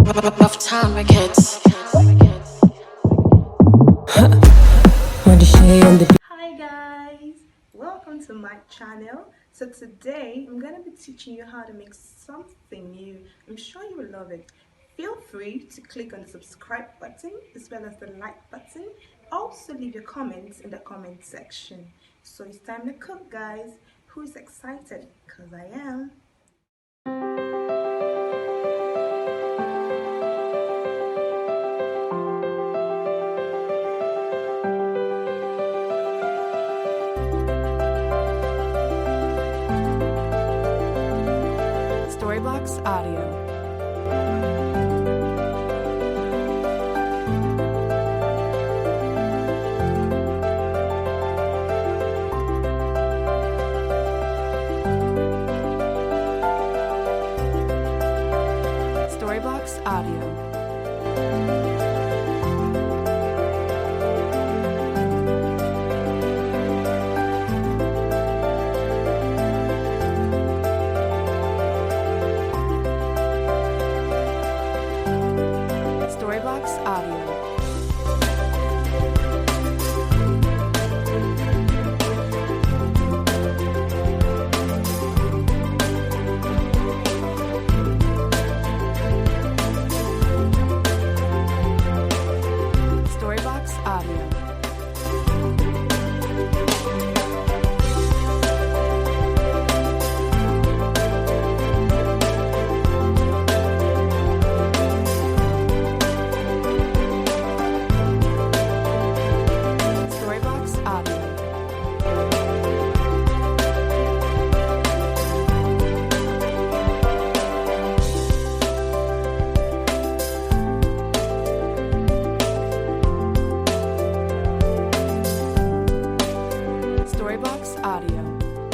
Rough time records. Hi guys, welcome to my channel. So today I'm going to be teaching you how to make something new. I'm sure you will love it. Feel free to click on the subscribe button as well as the like button. Also leave your comments in the comment section. So it's time to cook, guys. Who's excited? Because I am. Storybox Audio. Storybox Audio. Storybox Audio. Storybox Audio. Storybox Audio. Storybox Audio.